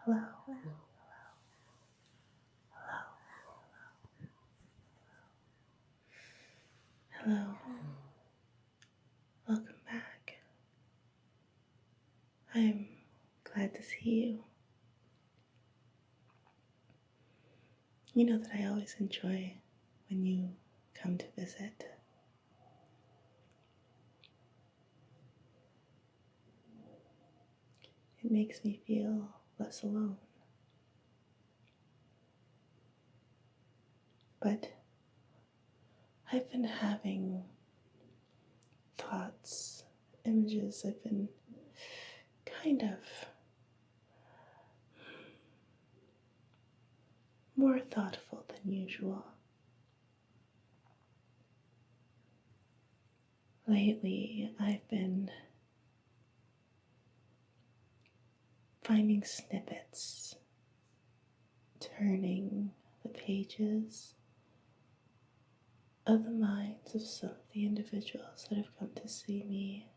Hello. Hello. Hello. Welcome back. I'm glad to see you. You know that I always enjoy when you come to visit. It makes me feel less alone. But I've been having thoughts, images. I've been kind of more thoughtful than usual. Lately, I've been finding snippets, turning the pages of the minds of some of the individuals that have come to see me,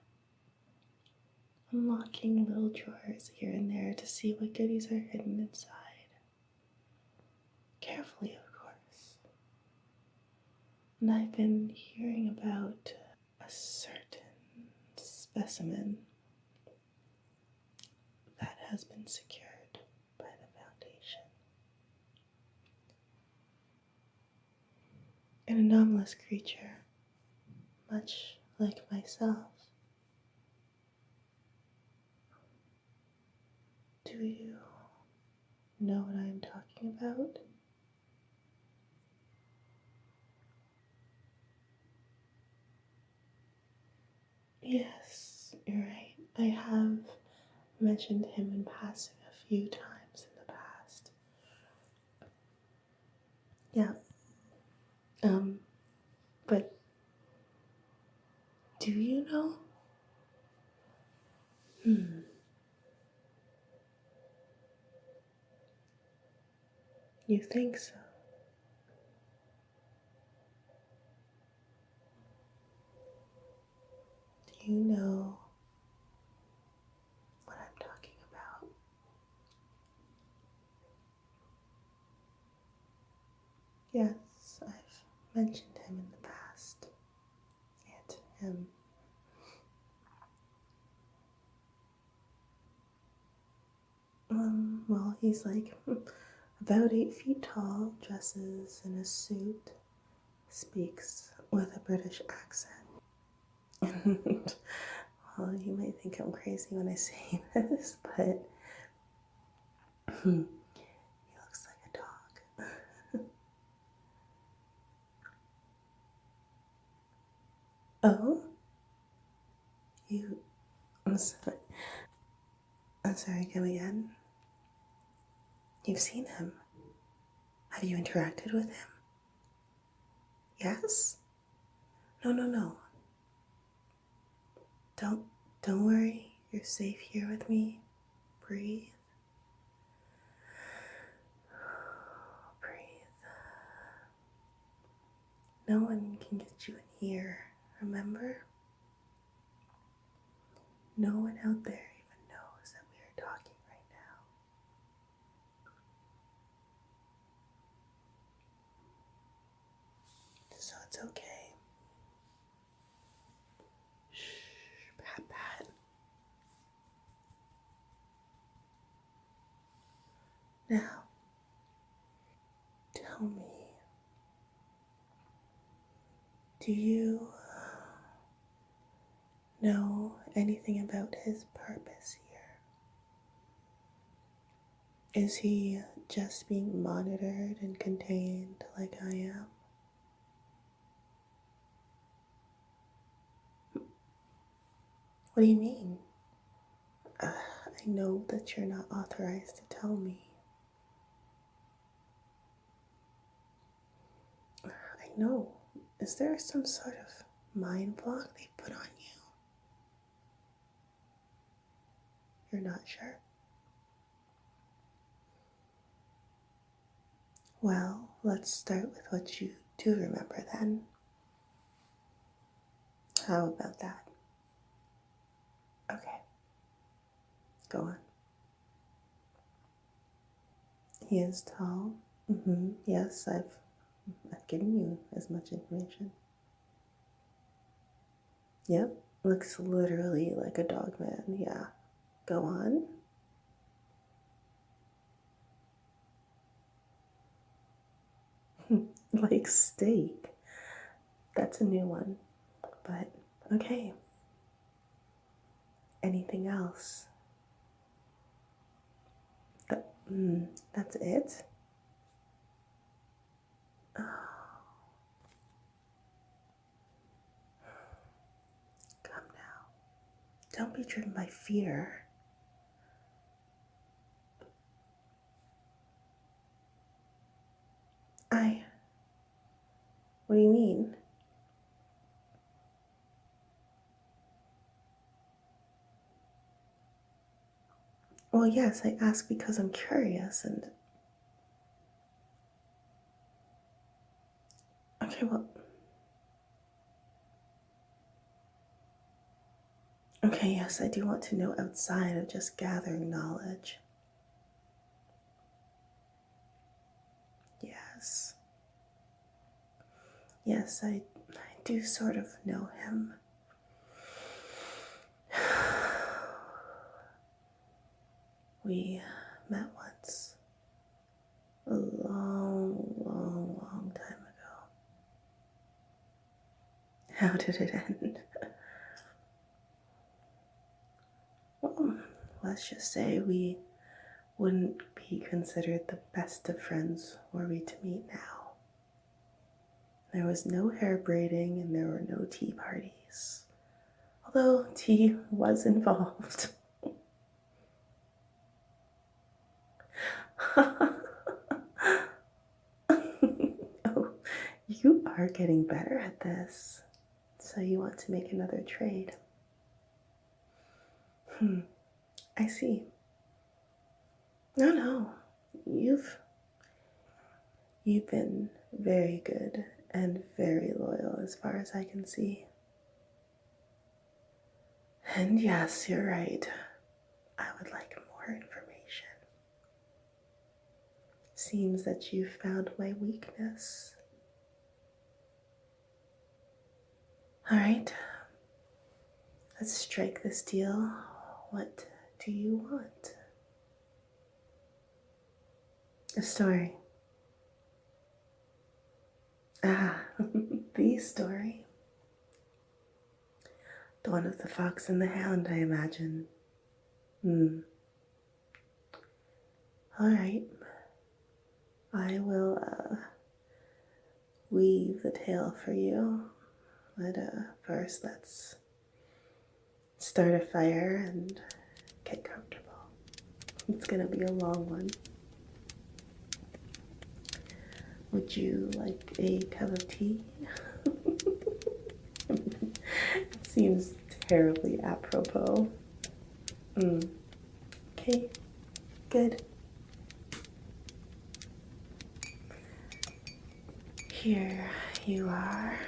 unlocking little drawers here and there to see what goodies are hidden inside. Carefully, of course. And I've been hearing about a certain specimen that has been secured by the Foundation. An anomalous creature, much like myself. Do you know what I'm talking about? Yes, you're right. I have mentioned him in passing a few times in the past. Yeah. But do you know? You think so? Do you know what I'm talking about? Yes, I've mentioned him in the past. And him. Well, he's like about 8 feet tall, dresses in a suit, speaks with a British accent. And, well, you might think I'm crazy when I say this, but he looks like a dog. Oh? I'm sorry. I'm sorry, come again? You've seen him. Have you interacted with him? Yes? No. Don't worry. You're safe here with me. Breathe. Breathe. No one can get you in here, remember? No one out there even knows that we are talking right now. So it's okay. Shh, pat. Now, tell me, do you know anything about his purpose here? Is he just being monitored and contained like I am? What do you mean? I know that you're not authorized to tell me. I know. Is there some sort of mind block they put on you? You're not sure? Well, let's start with what you do remember then. How about that? Okay. Go on. He is tall. Yes, I've given you as much information. Yep, looks literally like a Dogman. Yeah, go on. Like steak. That's a new one. But okay. Anything else? That's it? Oh. Come now. Don't be driven by fear. What do you mean? Well, yes, I ask because I'm curious and... Okay, well... Okay, yes, I do want to know outside of just gathering knowledge. Yes. Yes, I do sort of know him. We met once. A long time ago. How did it end? Well, let's just say we wouldn't be considered the best of friends were we to meet now. There was no hair braiding and there were no tea parties. Although tea was involved. Oh, you are getting better at this. So you want to make another trade. I see. No. You've been very good and very loyal as far as I can see. And yes, you're right. I would like more information. Seems that you found my weakness. Alright. Let's strike this deal. What do you want? A story. The story. The one of the fox and the hound, I imagine. Alright. I will weave the tale for you. But first, let's start a fire and get comfortable. It's gonna be a long one. Would you like a cup of tea? It seems terribly apropos. Okay, good. Here you are.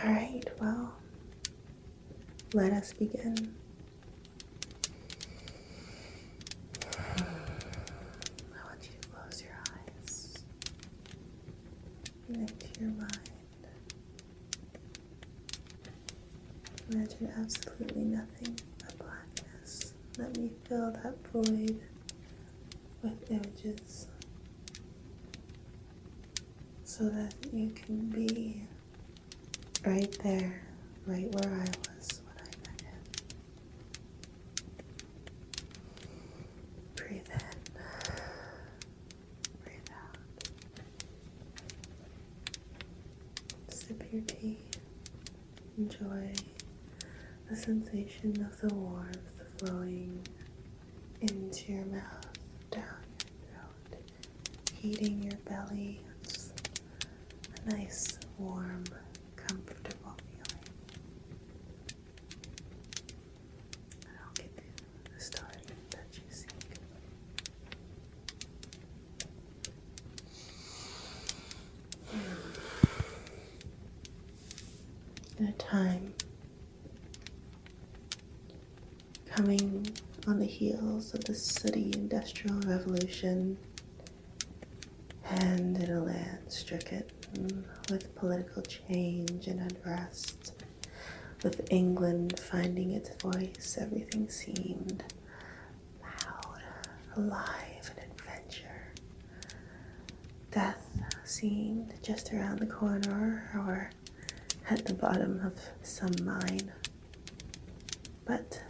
All right, well, let us begin. I want you to close your eyes and into your mind. Imagine absolutely nothing but blackness. Let me fill that void with images so that you can be right there, right where I was when I met him. Breathe in, breathe out. Sip your tea. Enjoy the sensation of the warmth flowing into your mouth, down your throat, heating your belly. It's a nice, warm, comfortable feeling. I'll get in a time coming on the heels of the sooty industrial revolution, and in a land stricken with political change and unrest, with England finding its voice, everything seemed loud, alive, and adventure. Death seemed just around the corner or at the bottom of some mine. But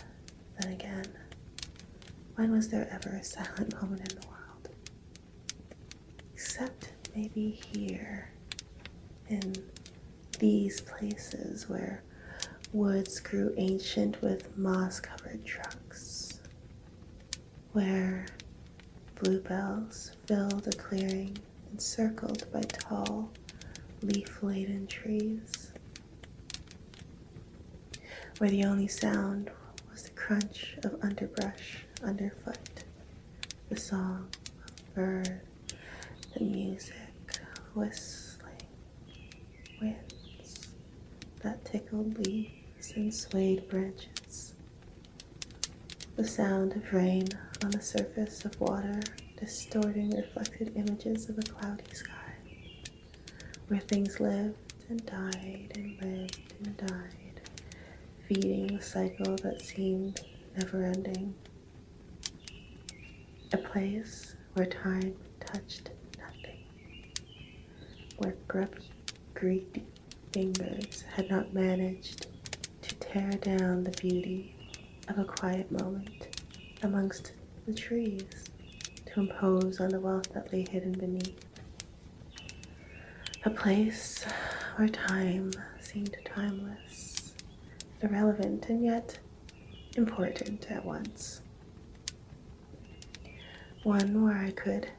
then again, when was there ever a silent moment in the world? Except maybe here, in these places where woods grew ancient with moss-covered trucks, where bluebells filled a clearing encircled by tall, leaf-laden trees, where the only sound was the crunch of underbrush underfoot, the song of a bird, the music of whistling winds that tickled leaves and swayed branches, the sound of rain on the surface of water distorting reflected images of a cloudy sky, where things lived and died and lived and died, feeding a cycle that seemed never-ending. A place where time touched nothing, where grubby, greedy fingers had not managed to tear down the beauty of a quiet moment amongst the trees to impose on the wealth that lay hidden beneath. A place where time seemed timeless, irrelevant, and yet important at once. One where I could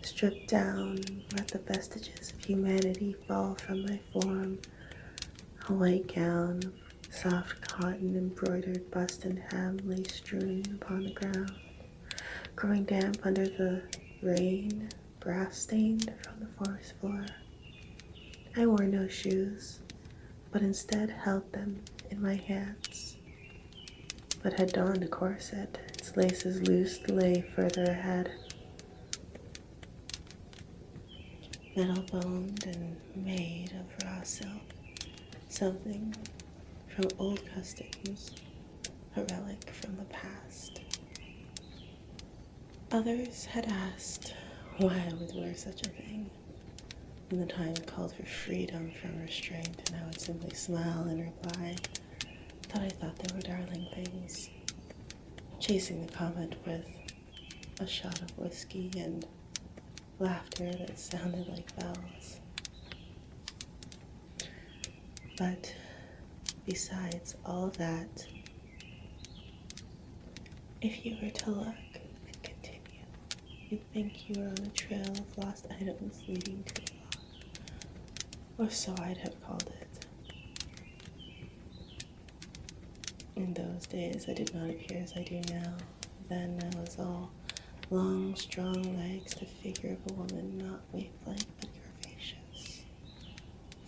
strip down and let the vestiges of humanity fall from my form, a white gown of soft cotton embroidered bust and hem lay strewn upon the ground, growing damp under the rain, brass-stained from the forest floor. I wore no shoes, but instead held them in my hands, but had donned a corset, its laces loosed lay further ahead. Metal-boned and made of raw silk, something from old customs, a relic from the past. Others had asked why I would wear such a thing. When the time called for freedom from restraint, and I would simply smile and reply that I thought they were darling things, chasing the comment with a shot of whiskey and laughter that sounded like bells. But besides all that, if you were to look and continue, you'd think you were on a trail of lost items leading to the lost, or so I'd have called it. In those days, I did not appear as I do now. Then I was all long, strong legs, the figure of a woman, not waif-like but curvaceous.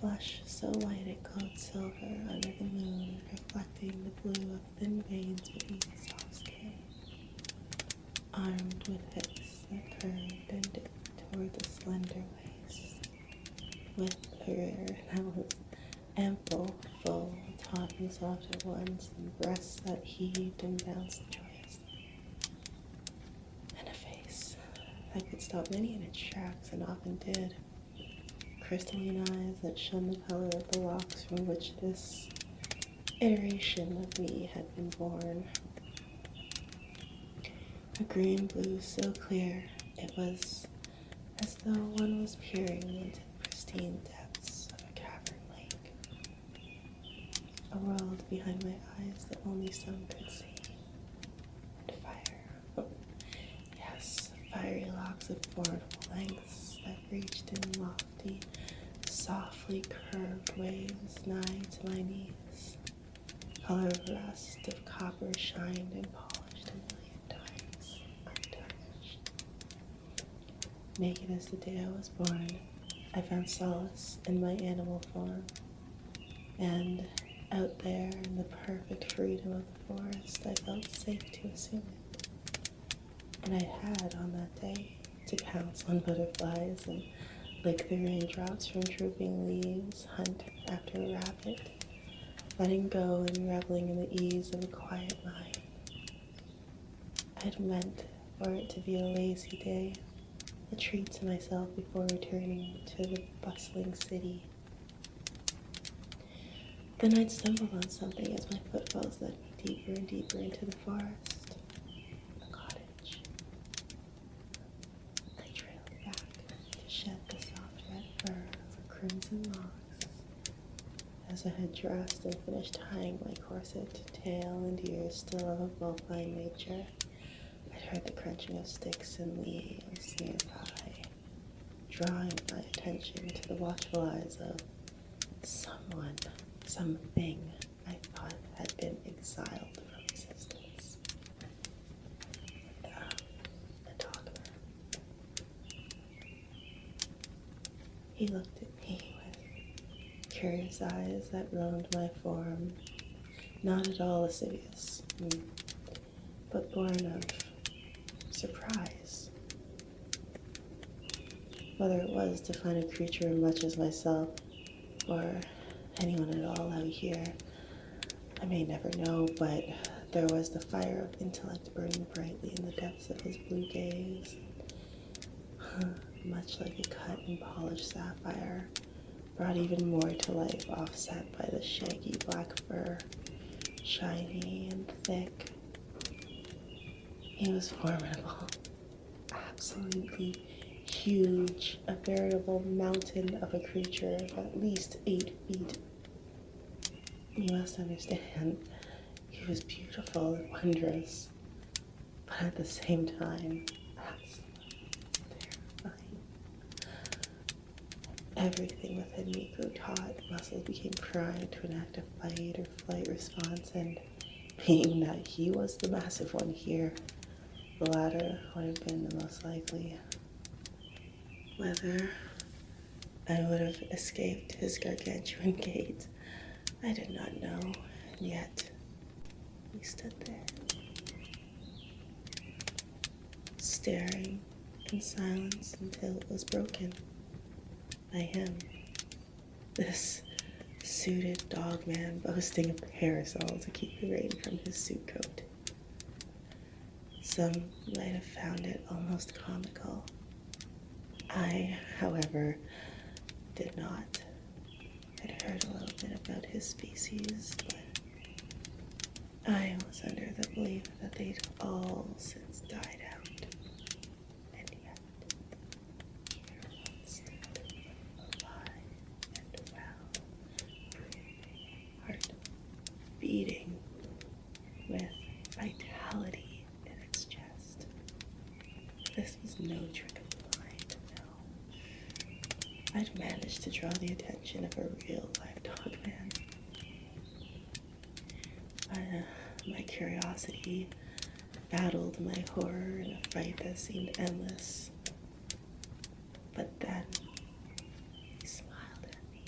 Flesh so white it glowed silver under the moon, reflecting the blue of thin veins beneath soft skin. Armed with hips that curved and dipped toward the slender waist, with a rear that was ample, full, taut and soft at once, and breasts that heaved and bounced joyously, and a face that could stop many in its tracks, and often did. Crystalline eyes that shone the color of the locks from which this iteration of me had been born. A green blue so clear it was as though one was peering into the pristine depths of a cavern lake. A world behind my eyes that only some could see. And fire. Yes, fiery locks of formidable lengths that reached in lofty, softly curved waves nigh to my knees. Color of rust, of copper shined and polished a million times, untouched. Naked as the day I was born, I found solace in my animal form, And out there in the perfect freedom of the forest, I felt safe to assume it. And I had on that day to pounce on butterflies and lick the raindrops from drooping leaves, hunt after a rabbit, letting go and reveling in the ease of a quiet mind. I'd meant for it to be a lazy day, a treat to myself before returning to the bustling city. Then I'd stumbled on something as my footfalls led me deeper and deeper into the forest. A cottage. I trailed back to shed the soft red fur over crimson locks. As I had dressed and finished tying my corset, tail and ears still of a Vulpine nature, I heard the crunching of sticks and leaves nearby, drawing my attention to the watchful eyes of someone, something I thought had been exiled from existence. The Dogman. He looked at me with curious eyes that roamed my form, not at all lascivious, but born of surprise. Whether it was to find a creature much as myself, or anyone at all out here, I may never know, but there was the fire of intellect burning brightly in the depths of his blue gaze, much like a cut and polished sapphire, brought even more to life, offset by the shaggy black fur, shiny and thick. He was formidable, absolutely huge, a veritable mountain of a creature of at least 8 feet. You must understand, he was beautiful and wondrous, but at the same time, absolutely terrifying. Everything within me grew taut, muscles became primed to enact a fight or flight response, and being that he was the massive one here, the latter would have been the most likely. Whether I would have escaped his gargantuan gait, I did not know, and yet he stood there, staring in silence until it was broken by him, this suited dogman boasting a parasol to keep the rain from his suit coat. Some might have found it almost comical. I, however, did not. I'd heard a little bit about his species, but I was under the belief that they'd all since died out. And yet, here one stood, alive and well, heart beating with vitality in its chest. This was no trick of the mind, no. I'd managed to draw the attention of a real live dogman. My curiosity battled my horror in a fight that seemed endless. But then, he smiled at me.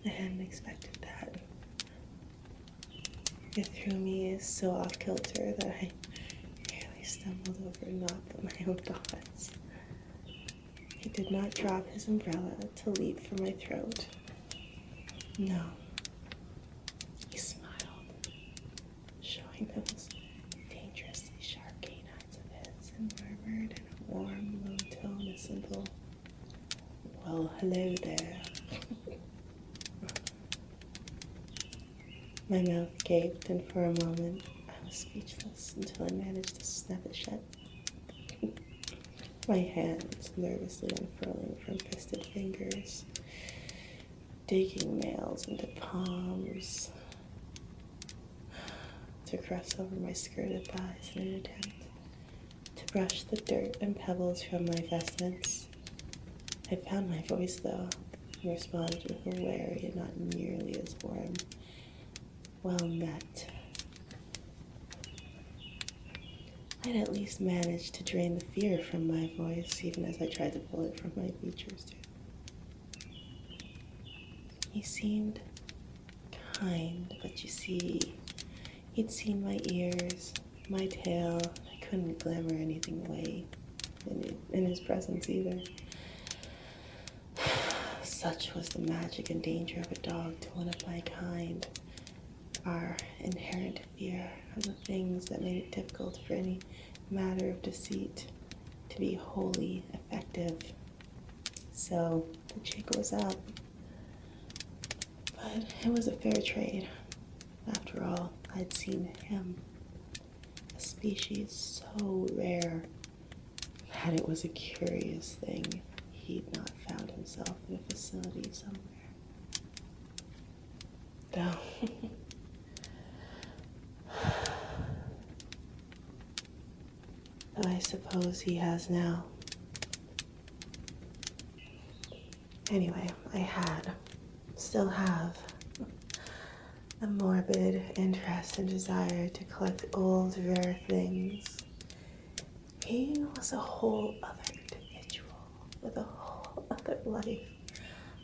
I hadn't expected that. It threw me so off kilter that I nearly stumbled over not but my own thoughts. He did not drop his umbrella to leap for my throat. No. He smiled, showing those dangerously sharp canines of his, and murmured in a warm, low tone a simple, "Well, hello there." My mouth gaped, and for a moment I was speechless until I managed to snap it shut. My hands nervously unfurling from fisted fingers, digging nails into palms to caress over my skirted thighs in an attempt to brush the dirt and pebbles from my vestments. I found my voice, though, and responded with a wary and not nearly as warm, "Well met." I'd at least managed to drain the fear from my voice, even as I tried to pull it from my features, too. He seemed kind, but you see, he'd seen my ears, my tail. I couldn't glamour anything away in his presence either. Such was the magic and danger of a dog to one of my kind. Our inherent fear of the things that made it difficult for any matter of deceit to be wholly effective. So the jig was up. But it was a fair trade. After all, I'd seen him, a species so rare that it was a curious thing he'd not found himself in a facility somewhere. Though, I suppose he has now. Anyway, still have, a morbid interest and desire to collect old, rare things. He was a whole other individual with a whole other life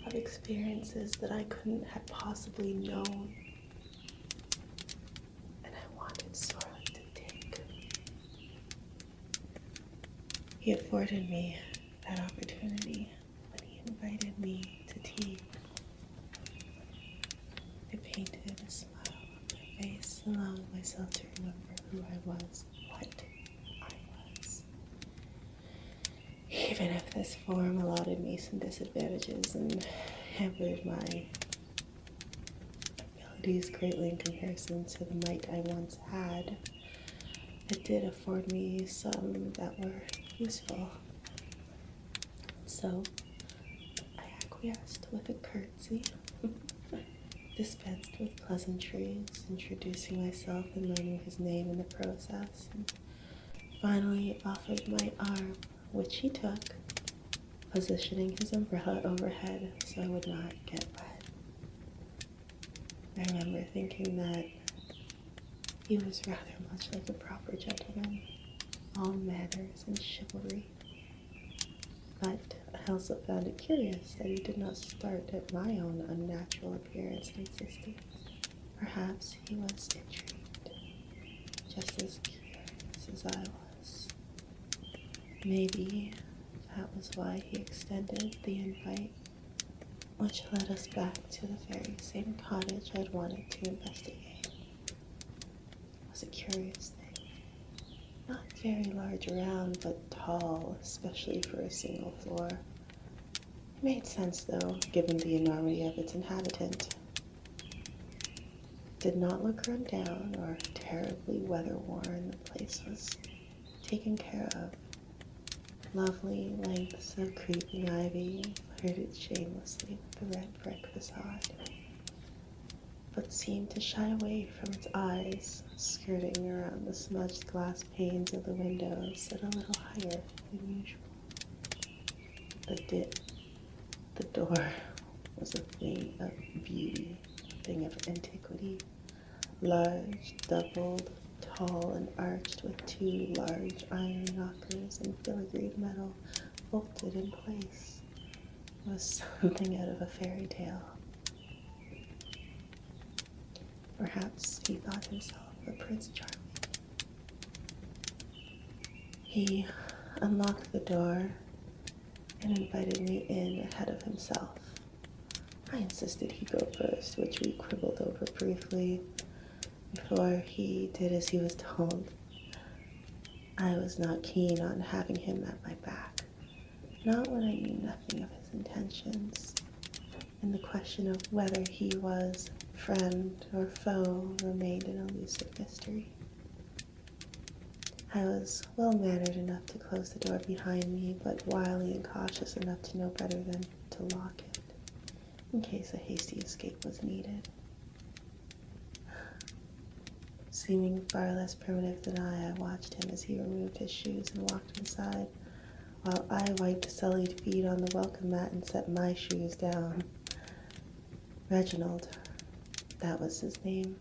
of experiences that I couldn't have possibly known. And I wanted sorely to take. He afforded me that opportunity when he invited me to tea. I painted a smile on my face, allowing myself to remember who I was, what I was. Even if this form allotted me some disadvantages and hampered my abilities greatly in comparison to the might I once had, it did afford me some that were useful. So I acquiesced with a curtsy, dispensed with pleasantries, introducing myself and learning his name in the process, and finally offered my arm, which he took, positioning his umbrella overhead so I would not get wet. I remember thinking that he was rather much like a proper gentleman, all manners and chivalry. But I also found it curious that he did not start at my own unnatural appearance and existence. Perhaps he was intrigued, just as curious as I was. Maybe that was why he extended the invite, which led us back to the very same cottage I'd wanted to investigate. It was a curious thing. Not very large around, but tall, especially for a single floor. It made sense, though, given the enormity of its inhabitant. It did not look run down or terribly weather-worn. The place was taken care of. Lovely lengths of creeping ivy flirted shamelessly with the red brick facade, but seemed to shy away from its eyes, skirting around the smudged glass panes of the windows set a little higher than usual. The door was a thing of beauty, a thing of antiquity, large, doubled, tall, and arched with two large iron knockers and filigreed metal bolted in place. It was something out of a fairy tale. Perhaps he thought himself a Prince Charming. He unlocked the door and invited me in ahead of himself. I insisted he go first, which we quibbled over briefly before he did as he was told. I was not keen on having him at my back, not when I knew nothing of his intentions, and the question of whether he was friend or foe remained an elusive mystery. I was well-mannered enough to close the door behind me, but wily and cautious enough to know better than to lock it, in case a hasty escape was needed. Seeming far less primitive than I watched him as he removed his shoes and walked inside, while I wiped sullied feet on the welcome mat and set my shoes down. Reginald, that was his name.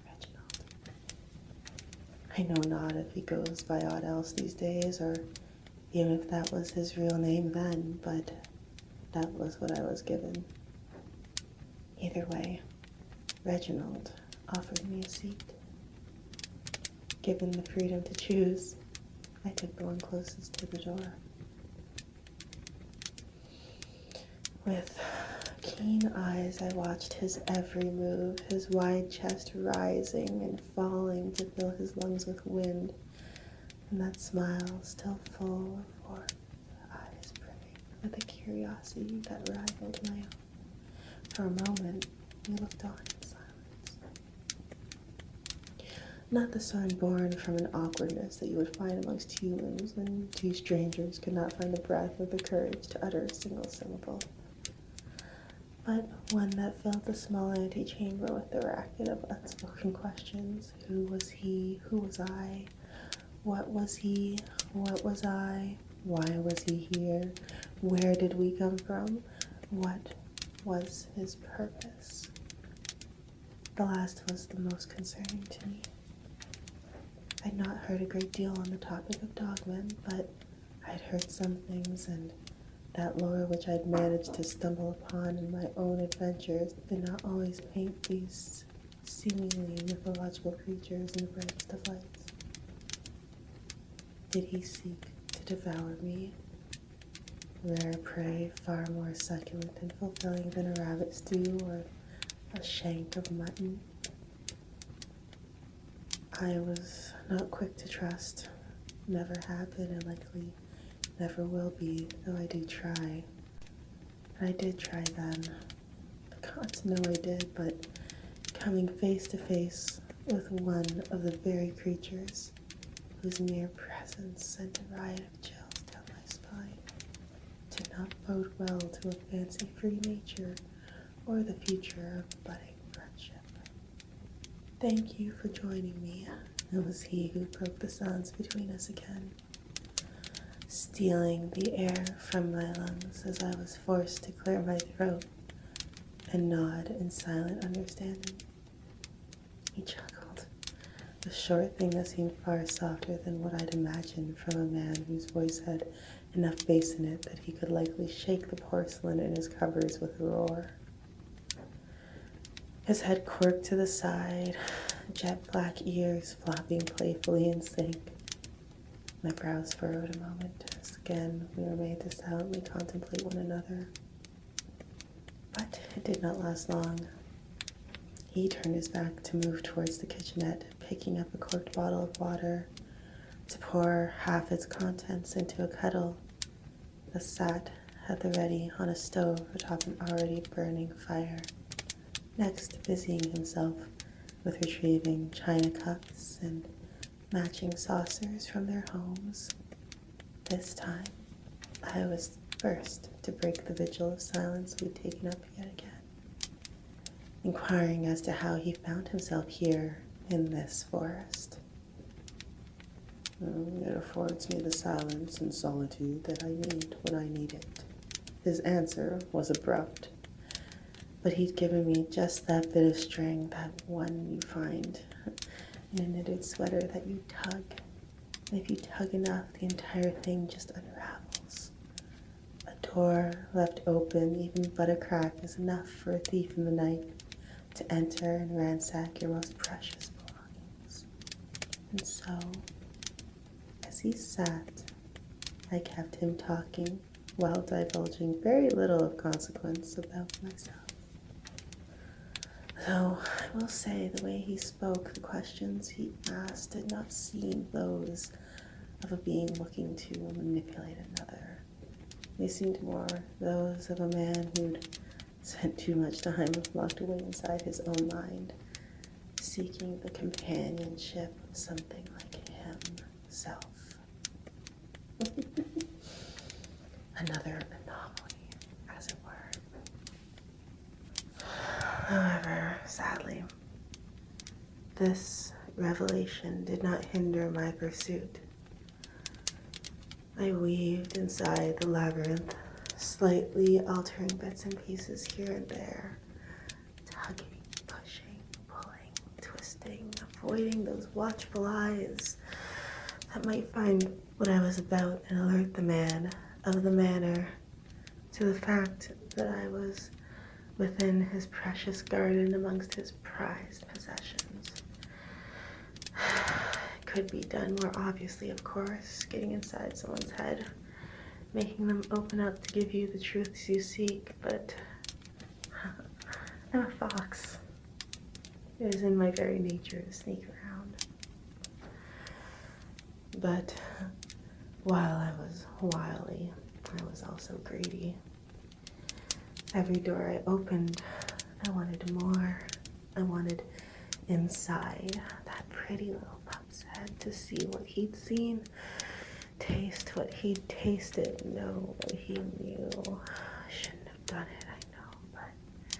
Reginald. I know not if he goes by aught else these days, or even if that was his real name then, but that was what I was given. Either way, Reginald offered me a seat. Given the freedom to choose, I took the one closest to the door. With keen eyes, I watched his every move, his wide chest rising and falling to fill his lungs with wind, and that smile still full of warmth, eyes brimming with a curiosity that rivaled my own. For a moment, we looked on in silence. Not the sort born from an awkwardness that you would find amongst humans when two strangers could not find the breath or the courage to utter a single syllable, but one that filled the small antechamber with the racket of unspoken questions. Who was he? Who was I? What was he? What was I? Why was he here? Where did we come from? What was his purpose? The last was the most concerning to me. I'd not heard a great deal on the topic of Dogman, but I'd heard some things, and that lore which I'd managed to stumble upon in my own adventures did not always paint these seemingly mythological creatures in the brightest of lights. Did he seek to devour me? Rare prey, far more succulent and fulfilling than a rabbit stew or a shank of mutton. I was not quick to trust, never have been and likely never will be, though I do try. And I did try then. The gods know I did, but coming face to face with one of the very creatures whose mere presence sent a riot of chills down my spine did not bode well to a fancy-free nature or the future of budding friendship. Thank you for joining me. It was he who broke the silence between us again, stealing the air from my lungs as I was forced to clear my throat and nod in silent understanding. He chuckled, a short thing that seemed far softer than what I'd imagined from a man whose voice had enough bass in it that he could likely shake the porcelain in his covers with a roar. His head quirked to the side, jet black ears flopping playfully in sync. My brows furrowed a moment as again we were made to silently contemplate one another. But it did not last long. He turned his back to move towards the kitchenette, picking up a corked bottle of water to pour half its contents into a kettle that sat at the ready on a stove atop an already burning fire. Next, busying himself with retrieving china cups and matching saucers from their homes. This time, I was first to break the vigil of silence we'd taken up yet again, inquiring as to how he found himself here in this forest. It affords me the silence and solitude that I need when I need it. His answer was abrupt, but he'd given me just that bit of string, that one you find in a knitted sweater that you tug. And if you tug enough, the entire thing just unravels. A door left open, even but a crack, is enough for a thief in the night to enter and ransack your most precious belongings. And so, as he sat, I kept him talking while divulging very little of consequence about myself. Though I will say the way he spoke, the questions he asked did not seem those of a being looking to manipulate another. They seemed more those of a man who'd spent too much time locked away inside his own mind, seeking the companionship of something like himself. Another anomaly, as it were. However, sadly, this revelation did not hinder my pursuit. I weaved inside the labyrinth, slightly altering bits and pieces here and there, tugging, pushing, pulling, twisting, avoiding those watchful eyes that might find what I was about and alert the man of the manor to the fact that I was within his precious garden amongst his prized possessions. Could be done more obviously, of course, getting inside someone's head, making them open up to give you the truths you seek, but I'm a fox. It is in my very nature to sneak around. But while I was wily, I was also greedy. Every door I opened, I wanted more. I wanted inside that pretty little pup's head to see what he'd seen, taste what he'd tasted, know what he knew. I shouldn't have done it, I know, but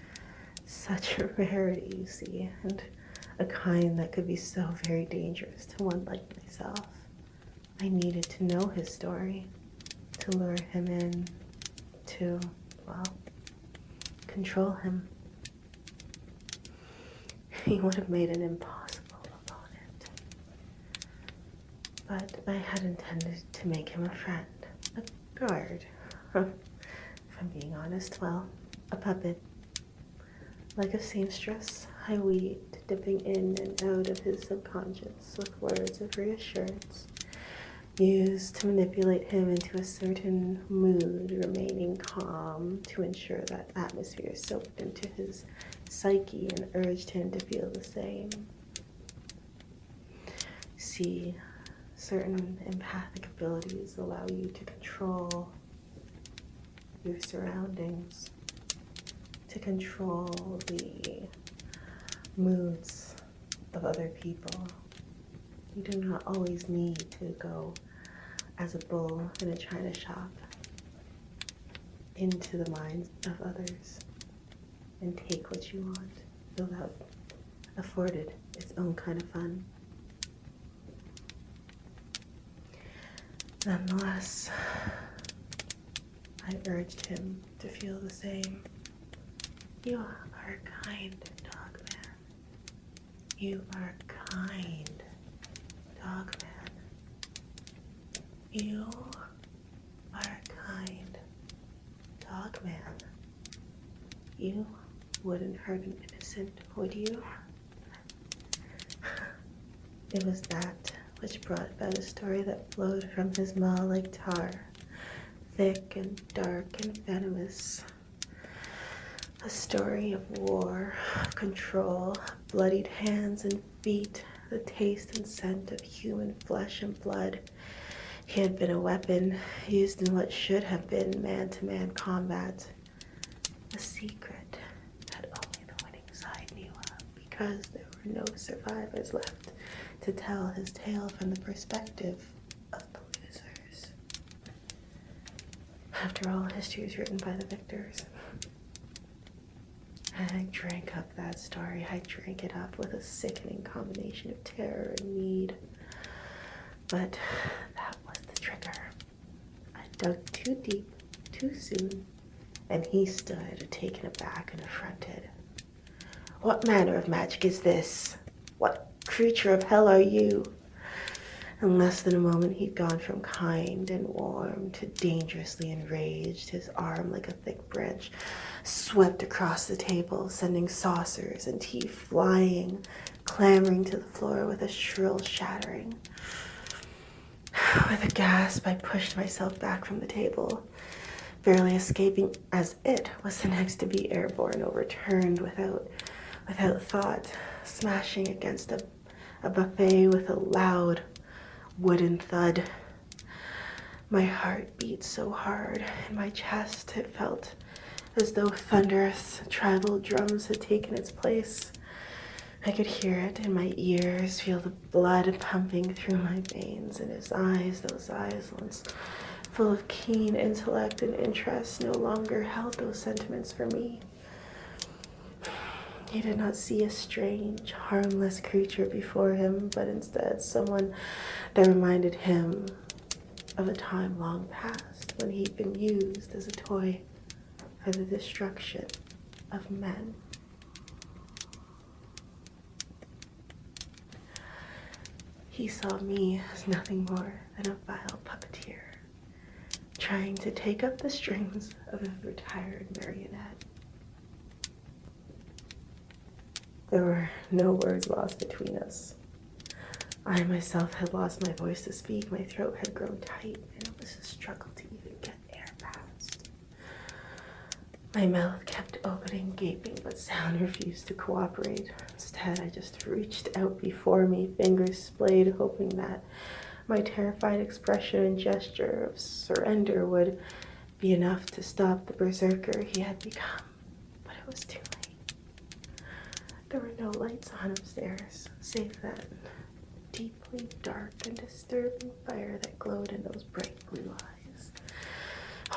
such a rarity, you see, and a kind that could be so very dangerous to one like myself. I needed to know his story, to lure him in, to, well, control him. He would have made an impossible opponent. But I had intended to make him a friend, a guard. If I'm being honest, well, a puppet. Like a seamstress, I weaved, dipping in and out of his subconscious with words of reassurance, used to manipulate him into a certain mood, remaining calm to ensure that atmosphere soaked into his psyche and urged him to feel the same. See, certain empathic abilities allow you to control your surroundings, to control the moods of other people. You do not always need to go as a bull in a china shop into the minds of others and take what you want, though that afforded its own kind of fun. Nonetheless, I urged him to feel the same. You are kind, Dogman. You are kind, Dogman. You are kind, Dogman. You wouldn't hurt an innocent, would you? It was that which brought about a story that flowed from his maw like tar, thick and dark and venomous. A story of war, of control, bloodied hands and feet, the taste and scent of human flesh and blood. He had been a weapon used in what should have been man-to-man combat. A secret that only the winning side knew of, because there were no survivors left to tell his tale from the perspective of the losers. After all, history is written by the victors. I drank up that story. I drank it up with a sickening combination of terror and need. But that was the trigger. I dug too deep, too soon, and he stood, taken aback and affronted. What manner of magic is this? What creature of hell are you? In less than a moment, he'd gone from kind and warm to dangerously enraged. His arm, like a thick branch, swept across the table, sending saucers and tea flying, clambering to the floor with a shrill shattering. With a gasp, I pushed myself back from the table, barely escaping as it was the next to be airborne, overturned without thought, smashing against a buffet with a loud wooden thud. My heart beat so hard in my chest it felt as though thunderous tribal drums had taken its place. I could hear it in my ears, feel the blood pumping through my veins, and his eyes, those eyes once full of keen intellect and interest, no longer held those sentiments for me. He did not see a strange, harmless creature before him, but instead someone that reminded him of a time long past when he'd been used as a toy for the destruction of men. He saw me as nothing more than a vile puppeteer, trying to take up the strings of a retired marionette. There were no words lost between us. I myself had lost my voice to speak. My throat had grown tight, and it was a struggle to even get air past. My mouth kept opening, gaping, but sound refused to cooperate. Instead, I just reached out before me, fingers splayed, hoping that my terrified expression and gesture of surrender would be enough to stop the berserker he had become. But it was too late. There were no lights on upstairs, save that deeply dark and disturbing fire that glowed in those bright blue eyes.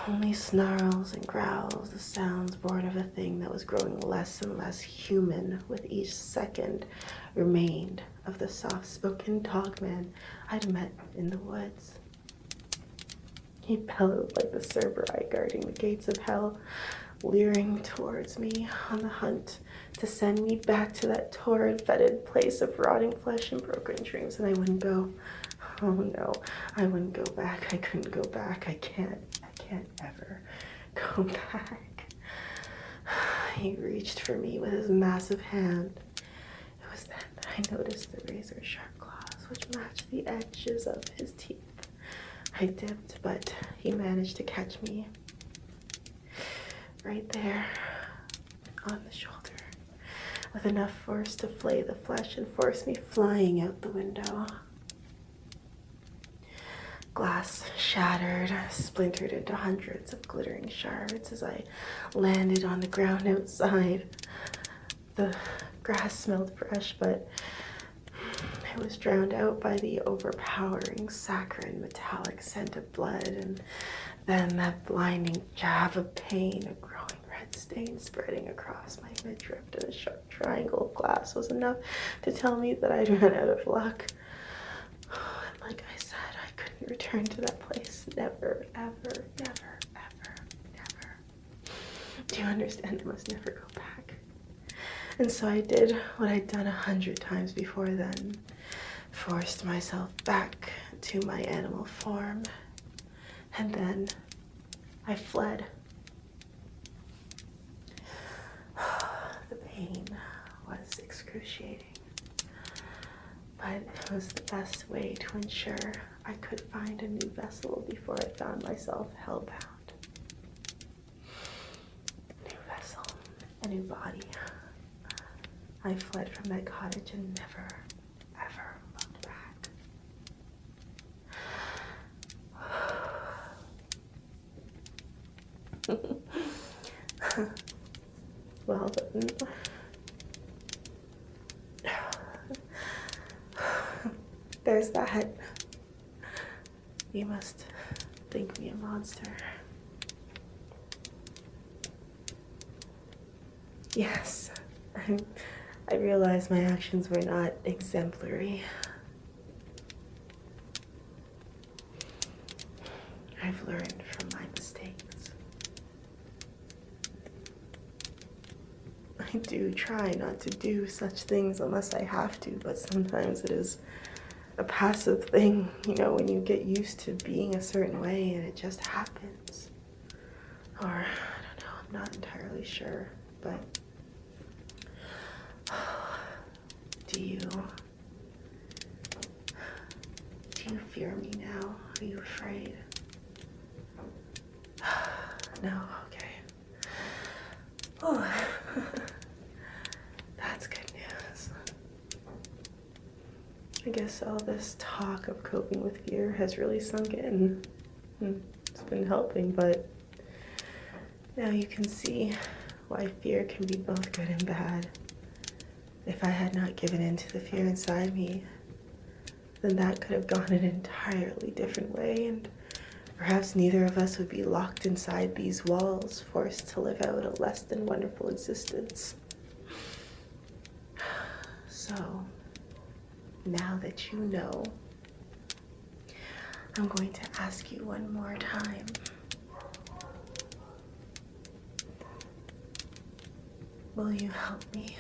Only snarls and growls, the sounds born of a thing that was growing less and less human with each second, remained of the soft-spoken Dogman I'd met in the woods. He bellowed like the Cerberus guarding the gates of hell, leering towards me on the hunt to send me back to that torrid, fetid place of rotting flesh and broken dreams, and I wouldn't go. Oh no, I wouldn't go back. I couldn't go back. I can't ever go back. He reached for me with his massive hand. It was then that I noticed the razor-sharp claws which matched the edges of his teeth. I dipped, but he managed to catch me right there on the shoulder with enough force to flay the flesh and force me flying out the window. Glass shattered, splintered into hundreds of glittering shards as I landed on the ground outside. The grass smelled fresh, but it was drowned out by the overpowering, saccharine, metallic scent of blood, and then that blinding jab of pain, a growing red stain spreading across my midriff, and a sharp triangle of glass was enough to tell me that I'd run out of luck. And like I said, I couldn't return to that place. Never, ever, never, ever, never. Do you understand? I must never go back. And so I did what I'd done 100 times before then. Forced myself back to my animal form. And then I fled. The pain was excruciating, but it was the best way to ensure I could find a new vessel before I found myself hellbound. A new vessel, a new body. I fled from that cottage and never, ever looked back. Well then, there's that. You must think me a monster. Yes, I realized my actions were not exemplary. I've learned from my mistakes. I do try not to do such things unless I have to, but sometimes it is a passive thing, you know, when you get used to being a certain way and it just happens. Or, I don't know, I'm not entirely sure, but do you fear me now? Are you afraid? No, okay. Oh, that's good news. I guess all this talk of coping with fear has really sunk in. It's been helping, but now you can see why fear can be both good and bad. If I had not given in to the fear inside me, then that could have gone an entirely different way, and perhaps neither of us would be locked inside these walls, forced to live out a less than wonderful existence. So, now that you know, I'm going to ask you one more time. Will you help me